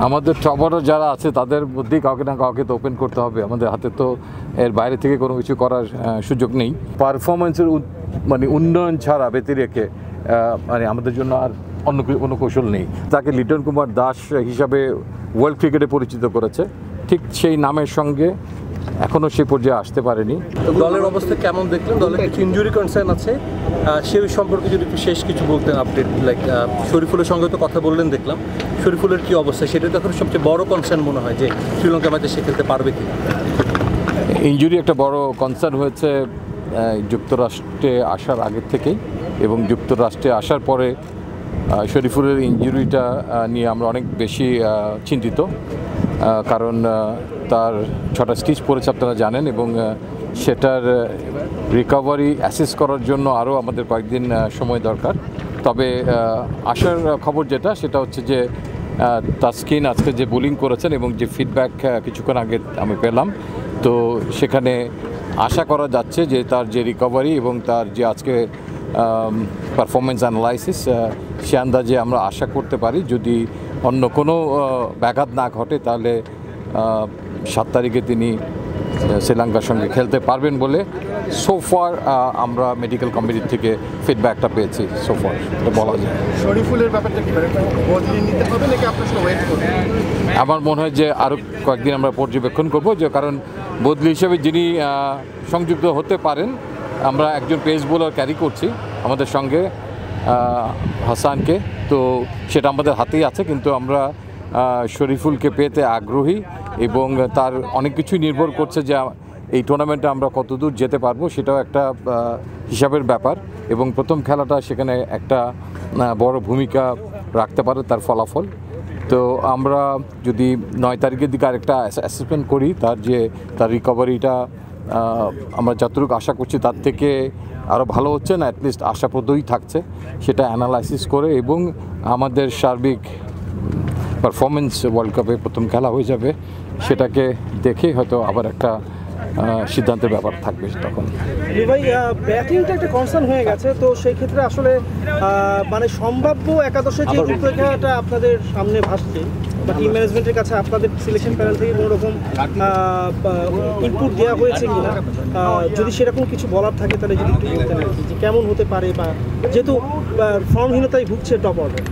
আমাদের টপারও যারা আছে তাদের মধ্যেই কাউকে না কাউকে তো ওপেন করতে হবে। আমাদের হাতে তো এর বাইরে থেকে কোনো কিছু করার সুযোগ নেই। পারফরমেন্সের উন্নয়ন ছাড়া ব্যতি রেখে আমাদের জন্য আর অন্য কোনো কৌশল নেই। তাকে লিটন কুমার দাস হিসাবে ওয়ার্ল্ড ক্রিকেটে পরিচিত করেছে, ঠিক সেই নামের সঙ্গে এখনও সেই পর্যায়ে আসতে পারেনি। দলের অবস্থা কেমন দেখলেন? দলের কিছু ইনজুরি কনসার্ন আছে, সেই সম্পর্কে যদি একটু শেষ কিছু বলতেন আপডেট। লাইক শরীফুলের সঙ্গে তো কথা বললেন দেখলাম, শরীফুলের কী অবস্থা সেটা তো এখন সবচেয়ে বড় কনসার্ন মনে হয় যে শ্রীলঙ্কা ম্যাচে সে খেলতে পারবে কি। ইনজুরি একটা বড় কনসার্ন হয়েছে যুক্তরাষ্ট্রে আসার আগের থেকেই, এবং যুক্তরাষ্ট্রে আসার পরে শরীফুলের ইনজুরিটা নিয়ে আমরা অনেক বেশি চিন্তিত, কারণ তার 6টা স্টিচ পড়েছে আপনারা জানেন, এবং সেটার রিকভারি অ্যাসেস করার জন্য আরও আমাদের কয়েকদিন সময় দরকার। তবে আসার খবর যেটা সেটা হচ্ছে যে তাসকিন আজকে যে বোলিং করেছেন এবং যে ফিডব্যাক কিছুক্ষণ আগে আমি পেলাম, তো সেখানে আশা করা যাচ্ছে যে তার যে রিকভারি এবং তার যে আজকে পারফরমেন্স অ্যানালাইসিস, সে আন্দাজে আমরা আশা করতে পারি যদি অন্য কোনো ব্যাঘাত না ঘটে তাহলে 7 তারিখে তিনি শ্রীলঙ্কার সঙ্গে খেলতে পারবেন বলে সোফার আমরা মেডিকেল কমিটি থেকে ফিডব্যাকটা পেয়েছি। সোফার বলা যায়। শরীফুলের ব্যাপারটা কি বদলি নিতে হবে নাকি আপনার সঙ্গে ওয়েট করবেন? আমার মনে হয় যে আরও কয়েকদিন আমরা পর্যবেক্ষণ করব, যে কারণ বদলি হিসেবে যিনি সংযুক্ত হতে পারেন, আমরা একজন পেস বোলার ক্যারি করছি আমাদের সঙ্গে, হাসানকে, তো সেটা আমাদের হাতেই আছে, কিন্তু আমরা শরীফুলকে পেতে আগ্রহী এবং তার অনেক কিছুই নির্ভর করছে যে এই টুর্নামেন্টে আমরা কতদূর যেতে পারবো, সেটাও একটা হিসাবের ব্যাপার, এবং প্রথম খেলাটা সেখানে একটা বড় ভূমিকা রাখতে পারে তার ফলাফল। তো আমরা যদি 9 তারিখের দিকে আরেকটা অ্যাসেসমেন্ট করি, তার রিকভারিটা আমরা যতটুকু আশা করছি তার থেকে আরও ভালো হচ্ছে না, অ্যাটলিস্ট আশাপ্রদই থাকছে, সেটা অ্যানালাইসিস করে এবং আমাদের সার্বিক পারফরমেন্স ওয়ার্ল্ড কাপে প্রথম খেলা হয়ে যাবে, সেটাকে দেখে হয়তো আবার একটা সিদ্ধান্তের ব্যাপার থাকবে তখন। ভাই, ব্যাটিংটা একটা কনসার্ন হয়ে গেছে, তো সেই ক্ষেত্রে আসলে মানে সম্ভাব্য একাদশে যে রূপরেখাটা আপনাদের সামনে ভাসছে বা টিম ম্যানেজমেন্টের কাছে আপনাদের সিলেকশন প্যানেল থেকে কোনো রকম ইনপুট দেওয়া হয়েছে কিনা, যদি সেরকম কিছু বলার থাকে তাহলে যদি একটু বলতেন আর কি, যে কেমন হতে পারে, বা যেহেতু ফর্মহীনতায় ভুগছে টপ অর্ডার।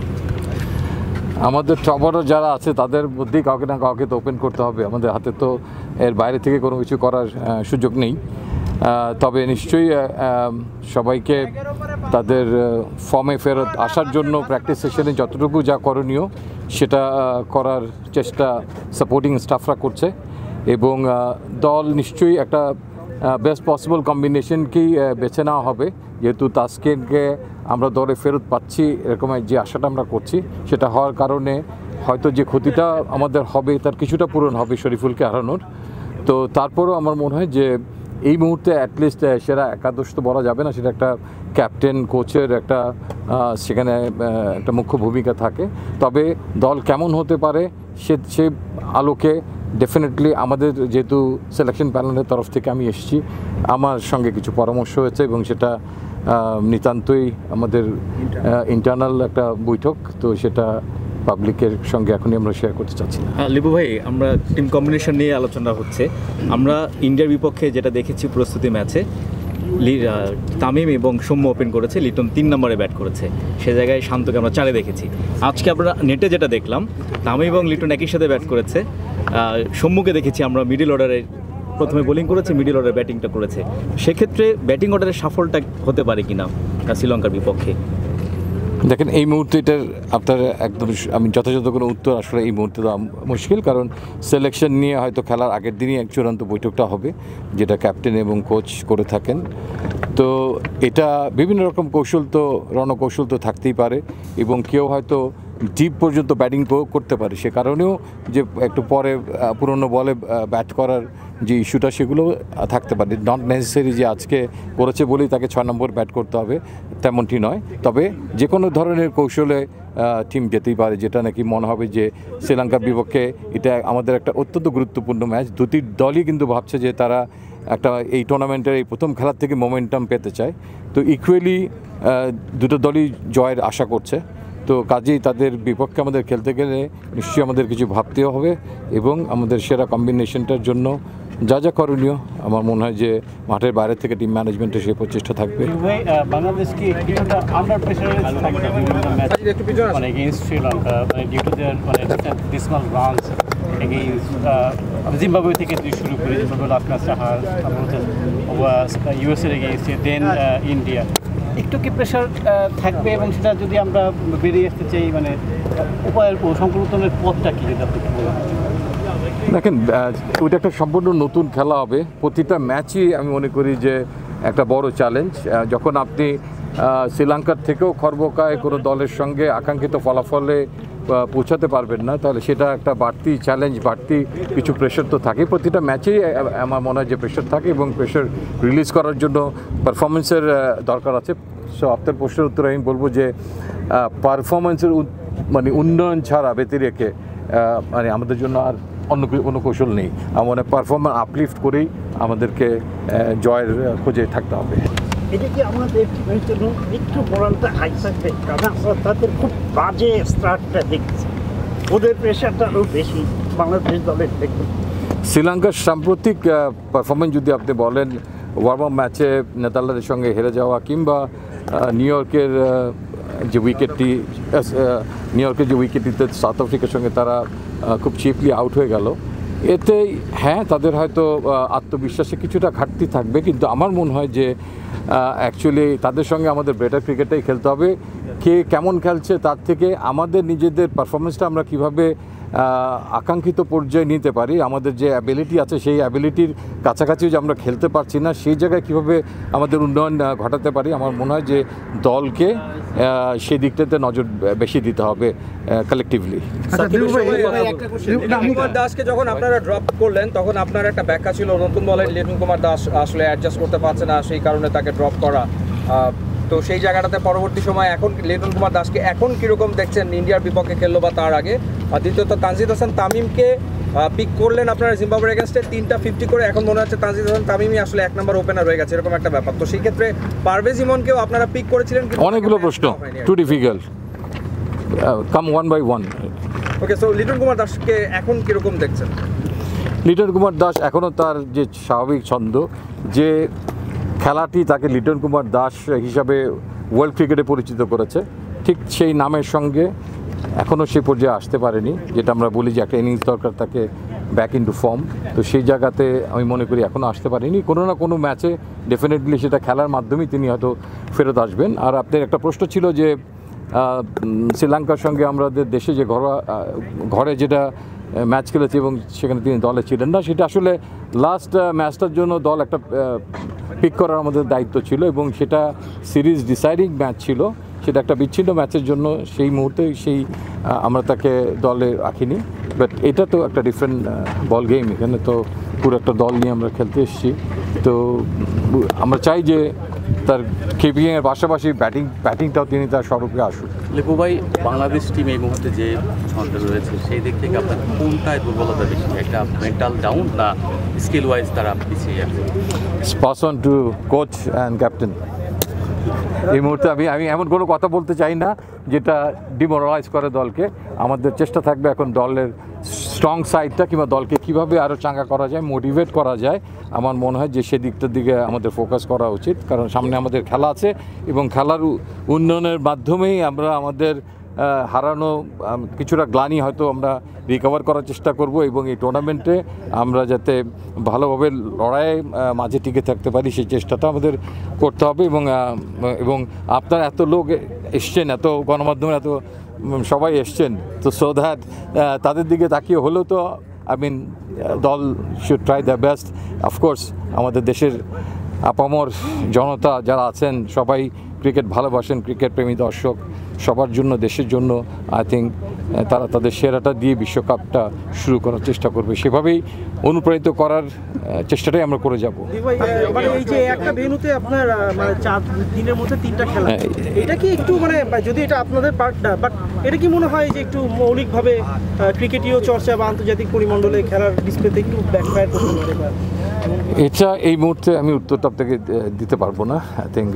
আমাদের টপারও যারা আছে তাদের মধ্যেই কাউকে না কাউকে তো ওপেন করতে হবে। আমাদের হাতে তো এর বাইরে থেকে কোনো কিছু করার সুযোগ নেই। তবে নিশ্চয়ই সবাইকে তাদের ফর্মে ফেরত আসার জন্য প্র্যাকটিস সেশনে যতটুকু যা করণীয় সেটা করার চেষ্টা সাপোর্টিং স্টাফরা করছে, এবং দল নিশ্চয়ই একটা বেস্ট পসিবল কম্বিনেশনকেই বেছে নেওয়া হবে, যেহেতু তাসকিনকে আমরা দলে ফেরত পাচ্ছি এরকম যে আশাটা আমরা করছি, সেটা হওয়ার কারণে হয়তো যে ক্ষতিটা আমাদের হবে তার কিছুটা পূরণ হবে শরীফুলকে হারানোর। তো তারপরেও আমার মনে হয় যে এই মুহূর্তে অ্যাটলিস্ট সেরা একাদশ তো বলা যাবে না, সেটা একটা ক্যাপ্টেন কোচের একটা সেখানে একটা মুখ্য ভূমিকা থাকে। তবে দল কেমন হতে পারে সে আলোকে ডেফিনেটলি আমাদের যেহেতু সিলেকশন প্যানেলের তরফ থেকে আমি এসেছি, আমার সঙ্গে কিছু পরামর্শ হয়েছে এবং সেটা নিতান্তই আমাদের ইন্টারনাল একটা বৈঠক, তো সেটা পাবলিকের সঙ্গে এখনই আমরা শেয়ার করতে চাচ্ছি না। লিপু ভাই, আমরা টিম কম্বিনেশন নিয়ে আলোচনা হচ্ছে। আমরা ইন্ডিয়ার বিপক্ষে যেটা দেখেছি প্রস্তুতি ম্যাচে, তামিম এবং সৌম্য ওপেন করেছে, লিটন 3 নম্বরে ব্যাট করেছে, সে জায়গায় শান্তকে আমরা 4-এ দেখেছি। আজকে আমরা নেটে যেটা দেখলাম, তামিম এবং লিটন একই সাথে ব্যাট করেছে, সৌম্যকে দেখেছি আমরা মিডল অর্ডারে প্রথমে বোলিং করেছে, মিডল অর্ডারে ব্যাটিংটা করেছে। সেক্ষেত্রে ব্যাটিং অর্ডারের সাফল্যটা হতে পারে কিনা শ্রীলঙ্কার বিপক্ষে? দেখেন, এই মুহূর্তে এটার আপনার একদম আমি যথাযথ কোনো উত্তর আসলে এই মুহূর্তে দেওয়া মুশকিল, কারণ সিলেকশন নিয়ে হয়তো খেলার আগের দিনই এক চূড়ান্ত বৈঠকটা হবে, যেটা ক্যাপ্টেন এবং কোচ করে থাকেন। তো এটা বিভিন্ন রকম রণকৌশল তো থাকতেই পারে, এবং কেউ হয়তো ডিপ পর্যন্ত ব্যাটিং করতে পারে, সে কারণেও যে একটু পরে পুরনো বলে ব্যাট করার যে ইস্যুটা সেগুলো থাকতে পারে। নট নেসেসারি যে আজকে করেছে বলেই তাকে 6 নম্বর ব্যাট করতে হবে, তেমনটি নয়। তবে যে কোনো ধরনের কৌশলে টিম যেতেই পারে, যেটা নাকি মনে হবে যে শ্রীলঙ্কার বিপক্ষে এটা আমাদের একটা অত্যন্ত গুরুত্বপূর্ণ ম্যাচ। দুটি দলই কিন্তু ভাবছে যে তারা একটা এই টুর্নামেন্টের এই প্রথম খেলার থেকে মোমেন্টাম পেতে চায়, তো ইকুয়ালি দুটো দলই জয়ের আশা করছে। তো কাজেই তাদের বিপক্ষে আমাদের খেলতে গেলে নিশ্চয়ই আমাদের কিছু ভাবতেও হবে এবং আমাদের সেরা কম্বিনেশনটার জন্য যা যা করণীয় আমার মনে হয় যে মাঠের বাইরে থেকে টিম ম্যানেজমেন্টের সেই প্রচেষ্টা থাকবে। বাংলাদেশ কি কিছুটা আন্ডার প্রেসারে থাকবে মানে এগেইনস্ট শ্রীলঙ্কা মানে ডিউ টু দেয়ার মানে ডিসমাল রানস এগেইনস্ট জিম্বাবুয়ে থেকে যদি শুরু করি জিম্বাবুয়ে লাস্ট ম্যাচটা হার তারপর হচ্ছে ইউএসএর এগেইনস্ট দেন ইন্ডিয়া একটু কি প্রেশার থাকবে এবং সেটা যদি আমরা বেরিয়ে আসতে চাই মানে উপায়ের সংকল্পনের পথটা কি যদি আপনি বলেন? দেখেন ওইটা একটা সম্পূর্ণ নতুন খেলা হবে, প্রতিটা ম্যাচই আমি মনে করি যে একটা বড় চ্যালেঞ্জ। যখন আপনি শ্রীলঙ্কার থেকেও খর্বকায় কোনো দলের সঙ্গে আকাঙ্ক্ষিত ফলাফলে পৌঁছাতে পারবেন না, তাহলে সেটা একটা বাড়তি চ্যালেঞ্জ, বাড়তি কিছু প্রেশার তো থাকে। প্রতিটা ম্যাচেই আমার মনে হয় যে প্রেশার থাকে এবং প্রেশার রিলিজ করার জন্য পারফরমেন্সের দরকার আছে। সো আপনার প্রশ্নের উত্তরে আমি বলবো যে পারফরমেন্সের মানে উন্নয়ন ছাড়া ব্যতিরেকে মানে আমাদের জন্য আর অন্য কোনো কৌশল নেই। আমার মনে হয় পারফরমেন্স আপলিফট করেই আমাদেরকে জয়ের খোঁজে থাকতে হবে। এটা কি আমাদের টিমের জন্য একটু মোরালটা হাই থাকবে? কারণ আমরা তাদের খুব বাজে স্টার্টটা দেখছি, ওদের প্রেশারটা আরও বেশি বাংলাদেশ দলের থেকে। শ্রীলঙ্কার সাম্প্রতিক পারফরমেন্স যদি আপনি বলেন, ওয়ার্ম আপ ম্যাচে নেদারল্যান্ডের সঙ্গে হেরে যাওয়া কিংবা নিউ ইয়র্কের যে উইকেটটিতে সাউথ আফ্রিকার সঙ্গে তারা খুব চিপলি আউট হয়ে গেল, এতে হ্যাঁ তাদের হয়তো আত্মবিশ্বাসে কিছুটা ঘাটতি থাকবে, কিন্তু আমার মনে হয় যে অ্যাকচুয়ালি তাদের সঙ্গে আমাদের বেটার ক্রিকেটটাই খেলতে হবে। কে কেমন খেলছে তার থেকে আমাদের নিজেদের পারফরমেন্সটা আমরা কীভাবে আকাঙ্ক্ষিত পর্যায়ে নিতে পারি, আমাদের যে অ্যাবিলিটি আছে সেই অ্যাবিলিটির কাছাকাছি যে আমরা খেলতে পারছি না, সেই জায়গায় কীভাবে আমাদের উন্নয়ন ঘটাতে পারি। আমার মনে হয় যে দলকে সেই দিকটাতে নজর বেশি দিতে হবে কালেকটিভলি। লিটন কুমার দাসকে যখন আপনারা ড্রপ করলেন তখন আপনার একটা ব্যাখ্যা ছিল নতুন বলে লিটন কুমার দাস আসলে অ্যাডজাস্ট করতে পারছে না, সেই কারণে তাকে ড্রপ করা। তো সেই জায়গাটাতে পরবর্তী সময় এখন লিটন কুমার দাসকে এখন কীরকম দেখছেন ইন্ডিয়ার বিপক্ষে খেললো বা তার আগে? আর দ্বিতীয়ত তানজিদ হাসান তামিমকে পিক করলেন আপনারা জিম্বাবুয়ের এগেনস্টে 3টা 50 করে, এখন মনে হচ্ছে তানজিদ হাসান তামিমই আসলে 1 নম্বর ওপেনার হয়ে গেছে, এরকম একটা ব্যাপার। তো সেই ক্ষেত্রে পারভেজ ইমনকেও আপনারা পিক করেছিলেন। অনেকগুলো প্রশ্ন, too difficult, come one by one. Okay, so Liton Kumar দাসকে এখন কীরকম দেখছেন? লিটন কুমার দাস এখনও তার যে স্বাভাবিক ছন্দ, যে খেলাটি তাকে লিটন কুমার দাস হিসাবে ওয়ার্ল্ড ক্রিকেটে পরিচিত করেছে, ঠিক সেই নামের সঙ্গে এখনও সেই পর্যায়ে আসতে পারেনি, যেটা আমরা বলি যে একটা ইনিংস দরকার তাকে ব্যাক ইনটু ফর্ম। তো সেই জায়গাতে আমি মনে করি এখনও আসতে পারেনি। কোনো না কোনো ম্যাচে ডেফিনেটলি সেটা খেলার মাধ্যমেই তিনি হয়তো ফেরত আসবেন। আর আপনার একটা প্রশ্ন ছিল যে শ্রীলঙ্কার সঙ্গে আমাদের দেশে যে ঘরে যেটা ম্যাচ খেলেছে এবং সেখানে তিনি দলে ছিলেন না, সেটা আসলে লাস্ট ম্যাচটার জন্য দল একটা পিক করার আমাদের দায়িত্ব ছিল এবং সেটা সিরিজ ডিসাইডিং ম্যাচ ছিল, সেটা একটা বিচ্ছিন্ন ম্যাচের জন্য সেই মুহূর্তে আমরা তাকে দলে রাখিনি। বাট এটা তো একটা ডিফারেন্ট বল গেম, এখানে তো পুরো একটা দল নিয়ে আমরা খেলতে এসেছি। তো আমরা চাই যে তার কিপিংয়ের পাশাপাশি ব্যাটিংটাও তিনি তার স্বরূপে আসুন। লিপু ভাই, বাংলাদেশ টিম এই মুহূর্তে যে ছন্দে রয়েছে সেই দিক থেকে আপনার কোনটায় দুর্বলতা বেশি, একটা মেন্টাল ডাউন না স্কিল ওয়াইজ তারা পিছিয়ে আছে? Pass on to coach and captain. এই মুহূর্তে আমি এমন কোনো কথা বলতে চাই না যেটা ডিমোরালাইজ করে দলকে। আমাদের চেষ্টা থাকবে এখন দলের স্ট্রং সাইডটা কিংবা দলকে কীভাবে আরও চাঙ্গা করা যায়, মোটিভেট করা যায়। আমার মনে হয় যে সেদিকটার দিকে আমাদের ফোকাস করা উচিত, কারণ সামনে আমাদের খেলা আছে এবং খেলার উন্নয়নের মাধ্যমেই আমরা আমাদের হারানো কিছুটা গ্লানি হয়তো আমরা রিকভার করার চেষ্টা করব এবং এই টুর্নামেন্টে আমরা যাতে ভালোভাবে লড়াইয়ে মাঝে টিকে থাকতে পারি সেই চেষ্টাটা আমাদের করতে হবে। এবং আপনারা এত লোক এসছেন, এত গণমাধ্যমে এত সবাই এসছেন, তো সো দ্যাট তাদের দিকে তাকিয়ে হলেও তো দল should try the best. Of course আমাদের দেশের আপামর জনতা যারা আছেন সবাই ক্রিকেট ভালোবাসেন, ক্রিকেট প্রেমী দর্শক, সবার জন্য, দেশের জন্য আই থিঙ্ক তারা তাদের সেরাটা দিয়ে বিশ্বকাপটা শুরু করার চেষ্টা করবে, সেভাবেই অনুপ্রাণিত করার চেষ্টাটাই আমরা করে যাব। মানে এই যে একটা ভেন্যুতে আপনার মানে 4 দিনের মধ্যে 3টা খেলা, এটা কি একটু মানে যদি এটা আপনাদের পার্ট না, বাট এটা কি মনে হয় যে একটু মৌলিকভাবে ক্রিকেটীয় চর্চা বা আন্তর্জাতিক পরিমণ্ডলে খেলার ডিসপ্লেতে একটু ব্যাকফায়ার করতে পারে? এটা এই মুহূর্তে আমি উত্তরটা আপনাকে দিতে পারবো না। আই থিঙ্ক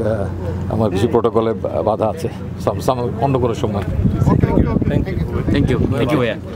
আমার কিছু প্রোটোকলে বাধা আছে, অন্য কোনো সময়। থ্যাংক ইউ ভাইয়া।